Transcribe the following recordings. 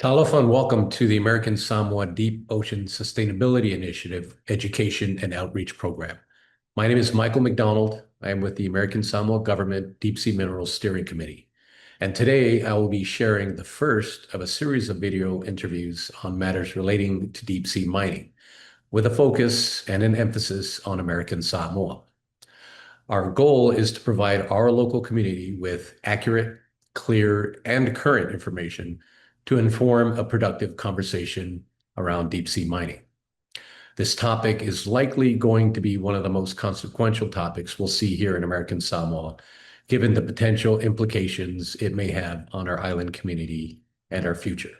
Talofa and welcome to the American Samoa Deep Ocean Sustainability Initiative Education and Outreach Program. My name is Michael McDonald. I am with the American Samoa Government Deep Sea Minerals Steering Committee. And today I will be sharing the first of a series of video interviews on matters relating to deep sea mining, with a focus and an emphasis on American Samoa. Our goal is to provide our local community with accurate, clear, and current information to inform a productive conversation around deep sea mining. This topic is likely going to be one of the most consequential topics we'll see here in American Samoa, given the potential implications it may have on our island community and our future.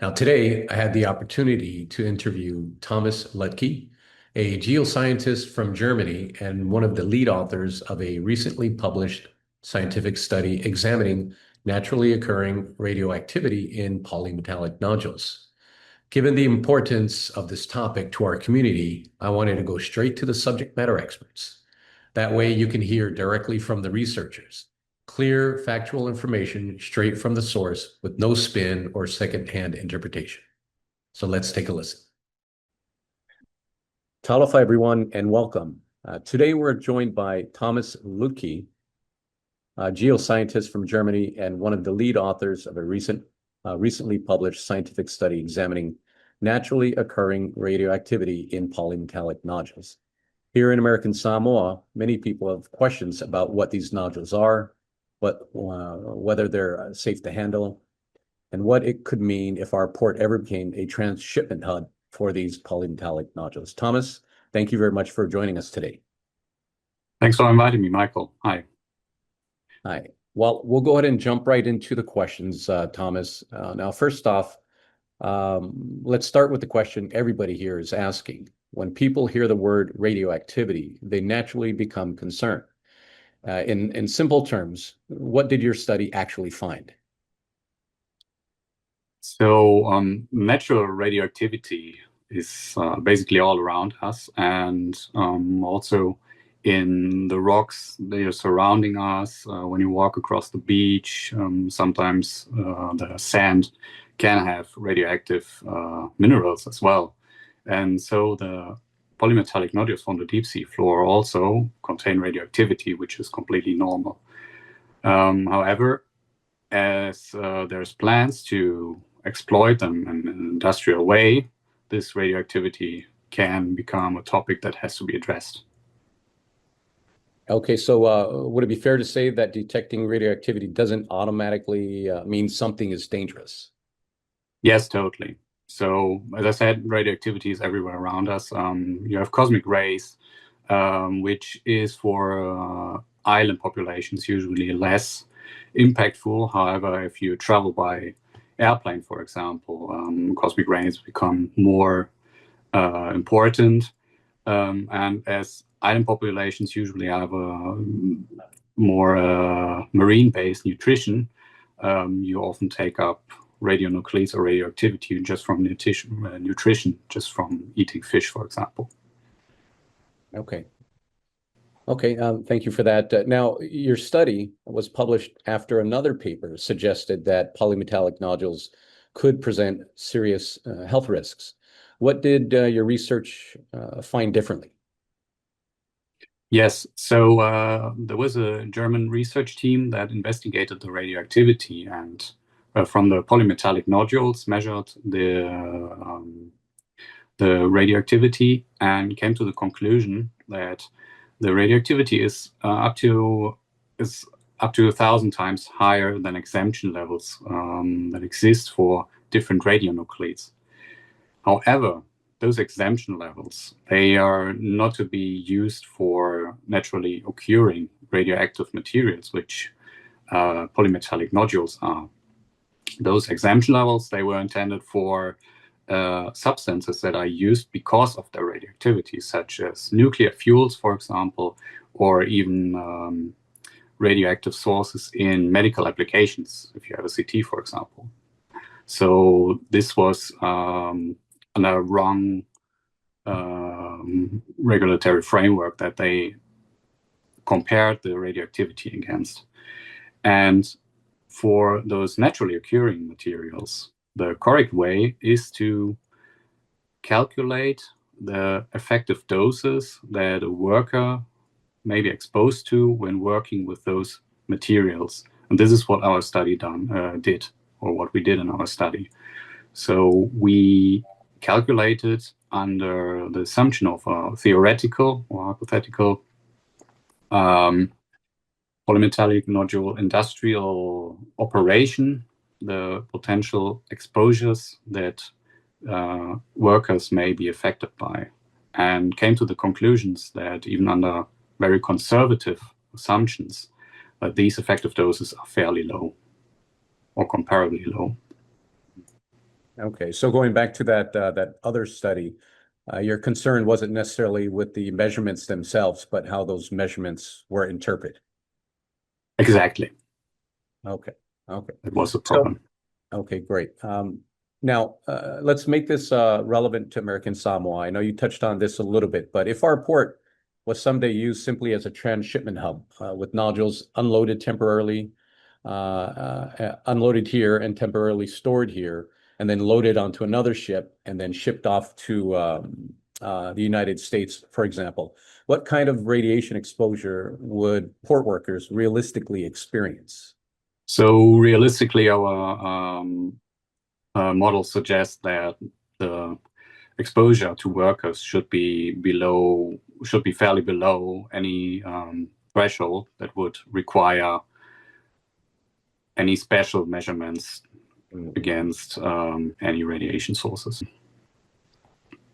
Now, today I had the opportunity to interview Thomas Luettke, a geoscientist from Germany and one of the lead authors of a recently published scientific study examining naturally occurring radioactivity in polymetallic nodules. Given the importance of this topic to our community, I wanted to go straight to the subject matter experts. That way you can hear directly from the researchers. Clear, factual information straight from the source with no spin or secondhand interpretation. So let's take a listen. Talofa, everyone, and welcome. Today we're joined by Thomas Luettke, a geoscientist from Germany and one of the lead authors of a recently published scientific study examining naturally occurring radioactivity in polymetallic nodules. Here in American Samoa, many people have questions about what these nodules are, whether they're safe to handle, and what it could mean if our port ever became a transshipment hub for these polymetallic nodules. Thomas, thank you very much for joining us today. Thanks for inviting me, Michael. Hi. Hi. Well, we'll go ahead and jump right into the questions, Thomas. Now, first off, let's start with the question everybody here is asking. When people hear the word radioactivity, they naturally become concerned. In simple terms, what did your study actually find? So natural radioactivity is basically all around us, and also in the rocks that are surrounding us. When you walk across the beach, sometimes the sand can have radioactive minerals as well. And so the polymetallic nodules from the deep sea floor also contain radioactivity, which is completely normal. However, as there's plans to exploit them in an industrial way, this radioactivity can become a topic that has to be addressed. Okay, so would it be fair to say that detecting radioactivity doesn't automatically mean something is dangerous? Yes, totally. So, as I said, radioactivity is everywhere around us. You have cosmic rays, which is for island populations usually less impactful. However, if you travel by airplane, for example, cosmic rays become more important. And as island populations usually have a more marine-based nutrition, you often take up radionuclides or radioactivity just from nutrition, just from eating fish, for example. Okay. Okay, thank you for that. Now, your study was published after another paper suggested that polymetallic nodules could present serious health risks. What did your research find differently? Yes, so there was a German research team that investigated the radioactivity and from the polymetallic nodules measured the radioactivity and came to the conclusion that the radioactivity is up to 1,000 times higher than exemption levels that exist for different radionuclides. However, those exemption levels, they are not to be used for naturally occurring radioactive materials, which polymetallic nodules are. Those exemption levels, they were intended for substances that are used because of their radioactivity, such as nuclear fuels, for example, or even radioactive sources in medical applications, if you have a CT, for example. So this was on a wrong regulatory framework that they compared the radioactivity against. And for those naturally occurring materials, the correct way is to calculate the effective doses that a worker may be exposed to when working with those materials. And this is what our study did, or what we did in our study. So we calculated under the assumption of a theoretical or hypothetical polymetallic nodule industrial operation, the potential exposures that workers may be affected by, and came to the conclusions that even under very conservative assumptions, that these effective doses are fairly low or comparably low. Okay, so going back to that other study, your concern wasn't necessarily with the measurements themselves, but how those measurements were interpreted. Exactly. Okay. It was a problem. Okay, great. Now, let's make this relevant to American Samoa. I know you touched on this a little bit, but if our port was someday used simply as a transshipment hub with nodules unloaded temporarily, unloaded here and temporarily stored here, and then loaded onto another ship and then shipped off to the United States, for example, what kind of radiation exposure would port workers realistically experience? So realistically, our model suggests that the exposure to workers should be fairly below any threshold that would require any special measurements against any radiation sources.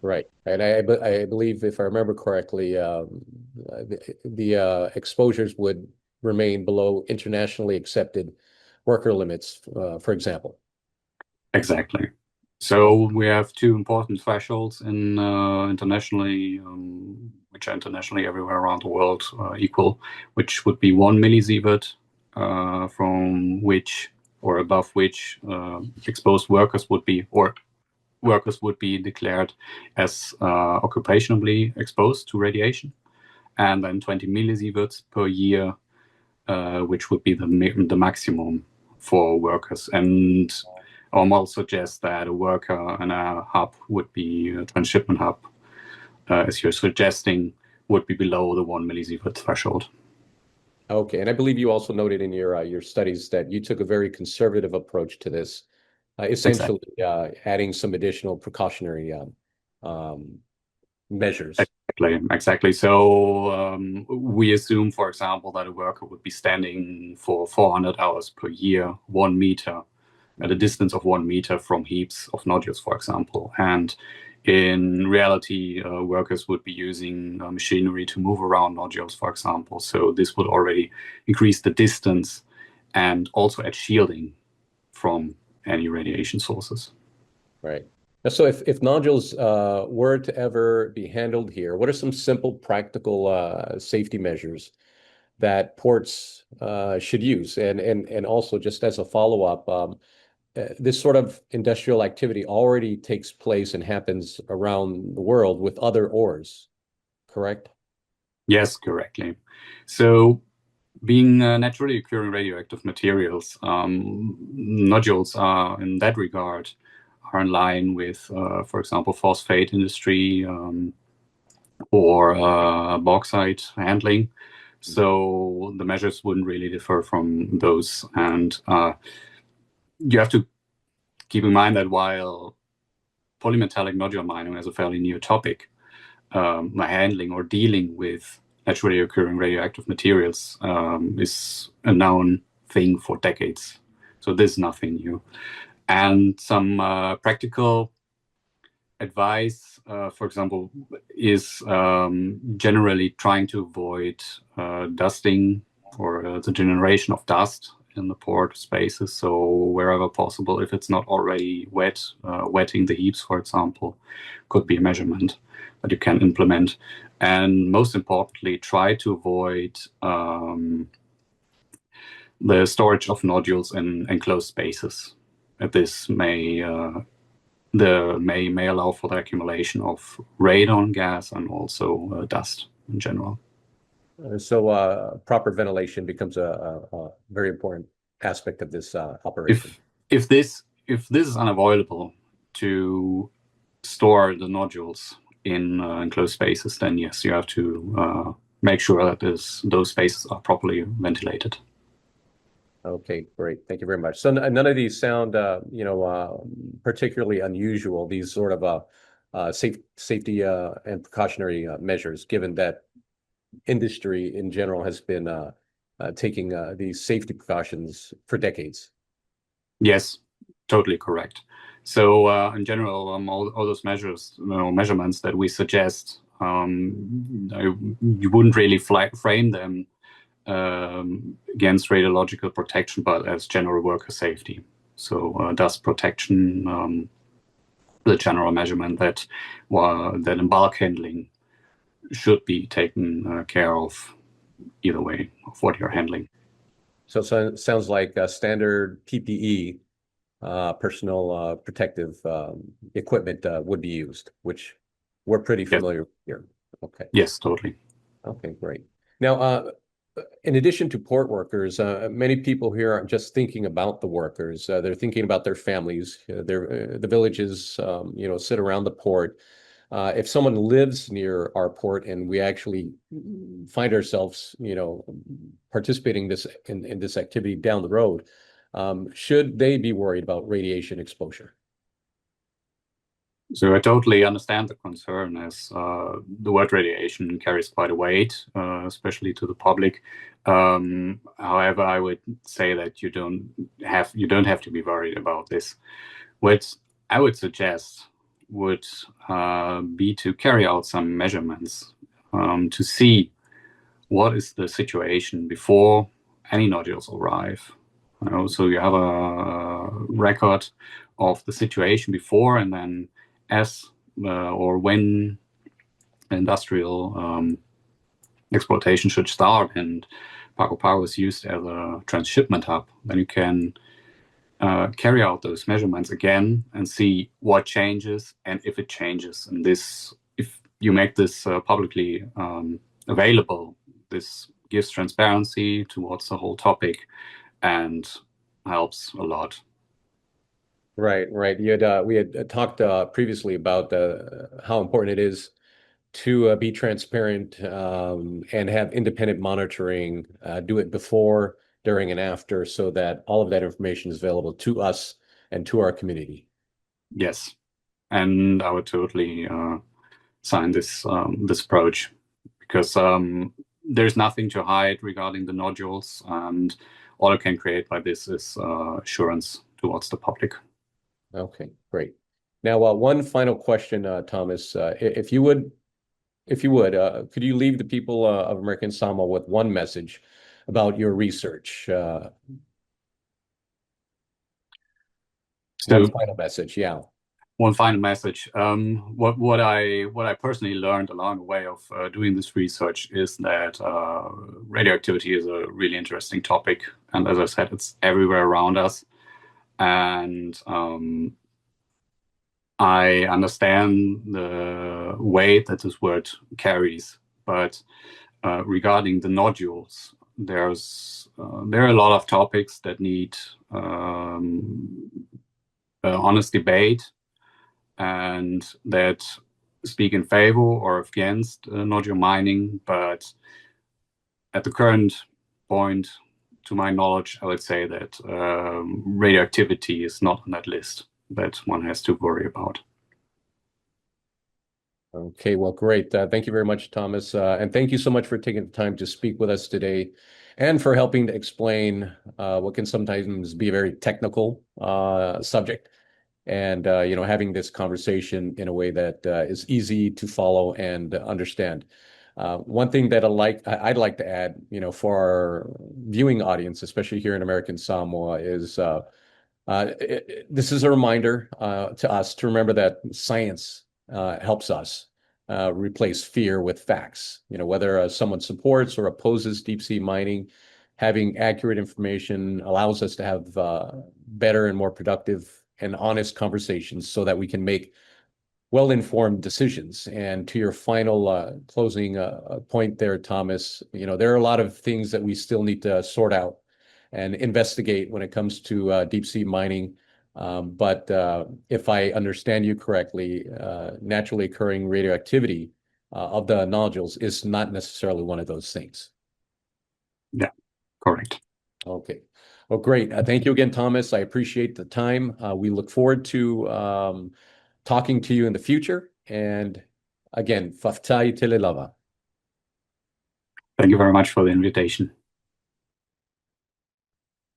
Right. And I believe, if I remember correctly, the exposures would remain below internationally accepted worker limits, for example. Exactly. So we have two important thresholds in internationally, which are internationally everywhere around the world equal, which would be 1 millisievert, from which or above which exposed workers would be, or workers would be declared as occupationally exposed to radiation, and then 20 millisieverts per year, which would be the maximum for workers. And our model suggests that a worker and a hub would be a transshipment hub, as you're suggesting, would be below the 1 millisievert threshold. Okay, and I believe you also noted in your studies that you took a very conservative approach to this, essentially adding some additional precautionary measures. Exactly. So we assume, for example, that a worker would be standing for 400 hours per year, 1 meter, at a distance of 1 meter from heaps of nodules, for example. And in reality, workers would be using machinery to move around nodules, for example. So this would already increase the distance and also add shielding from any radiation sources. Right. So if nodules were to ever be handled here, what are some simple, practical safety measures that ports should use? And also, just as a follow-up, this sort of industrial activity already takes place and happens around the world with other ores, correct? Yes, correctly. So being naturally occurring radioactive materials, nodules are, in that regard, are in line with, for example, phosphate industry or bauxite handling. So the measures wouldn't really differ from those. And you have to keep in mind that while polymetallic nodule mining is a fairly new topic, handling or dealing with naturally occurring radioactive materials is a known thing for decades. So this is nothing new. And some practical advice, for example, is generally trying to avoid dusting or the generation of dust in the port spaces. So wherever possible, if it's not already wet, wetting the heaps, for example, could be a measurement that you can implement. And most importantly, try to avoid the storage of nodules in enclosed spaces. This may allow for the accumulation of radon gas and also dust in general. So proper ventilation becomes very important. aspect of this operation? If this is unavoidable to store the nodules in enclosed spaces, then yes, you have to make sure that those spaces are properly ventilated. Okay, great. Thank you very much. So none of these sound, particularly unusual, these sort of safety and precautionary measures, given that industry in general has been taking these safety precautions for decades. Yes, totally correct. So in general, all those measurements that we suggest, you wouldn't really frame them against radiological protection, but as general worker safety. So dust protection, the general measurement that in bulk handling should be taken care of either way of what you're handling. So it sounds like standard PPE, personal protective equipment would be used, which we're pretty familiar with here. Okay. Yes, totally. Okay, great. Now, in addition to port workers, many people here aren't just thinking about the workers. They're thinking about their families. The villages, sit around the port. If someone lives near our port and we actually find ourselves, participating in this activity down the road, should they be worried about radiation exposure? So I totally understand the concern, as the word radiation carries quite a weight, especially to the public. However, I would say that you don't have to be worried about this. What I would suggest would be to carry out some measurements to see what is the situation before any nodules arrive. So you have a record of the situation before, and then as or when industrial exploitation should start and Pago Pago is used as a transshipment hub, then you can carry out those measurements again and see what changes and if it changes. And this, if you make this publicly available, this gives transparency towards the whole topic and helps a lot. Right. We had talked previously about how important it is to be transparent and have independent monitoring, do it before, during, and after, so that all of that information is available to us and to our community. Yes, and I would totally sign this approach, because there's nothing to hide regarding the nodules, and all it can create by this is assurance towards the public. Okay, great. Now, one final question, Thomas, if you would, could you leave the people of American Samoa with one message about your research? One final message, yeah. One final message. What I personally learned along the way of doing this research is that radioactivity is a really interesting topic, and as I said, it's everywhere around us. And I understand the weight that this word carries, but regarding the nodules, there are a lot of topics that need honest debate, and that speak in favor or against nodule mining. But at the current point, to my knowledge, I would say that radioactivity is not on that list that one has to worry about. Okay, well, great. Thank you very much, Thomas. And thank you so much for taking the time to speak with us today and for helping to explain what can sometimes be a very technical subject. And, having this conversation in a way that is easy to follow and understand. One thing that I'd like to add, for our viewing audience, especially here in American Samoa, is this is a reminder to us to remember that science helps us replace fear with facts. Whether someone supports or opposes deep sea mining, having accurate information allows us to have better and more productive and honest conversations so that we can make well-informed decisions. And to your final closing point there, Thomas, there are a lot of things that we still need to sort out and investigate when it comes to deep sea mining. But if I understand you correctly, naturally occurring radioactivity of the nodules is not necessarily one of those things. Yeah, correct. Okay. Well, great. Thank you again, Thomas. I appreciate the time. We look forward to talking to you in the future. And again, Faftai Telelava. Thank you very much for the invitation.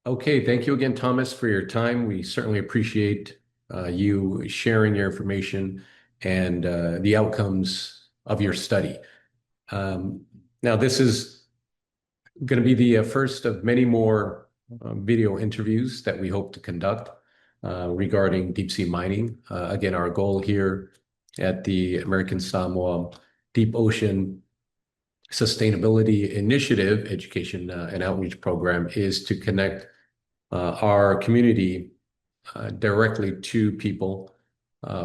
Okay, thank you again, Thomas, for your time. We certainly appreciate you sharing your information and the outcomes of your study. Now, this is going to be the first of many more video interviews that we hope to conduct regarding deep sea mining. Again, our goal here at the American Samoa Deep Ocean Sustainability Initiative Education and Outreach Program is to connect our community directly to people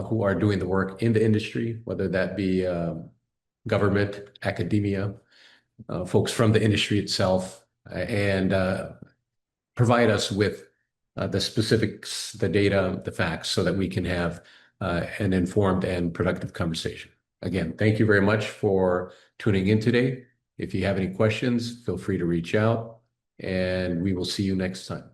who are doing the work in the industry, whether that be government, academia, folks from the industry itself, and provide us with the specifics, the data, the facts, so that we can have an informed and productive conversation. Again, thank you very much for tuning in today. If you have any questions, feel free to reach out, and we will see you next time.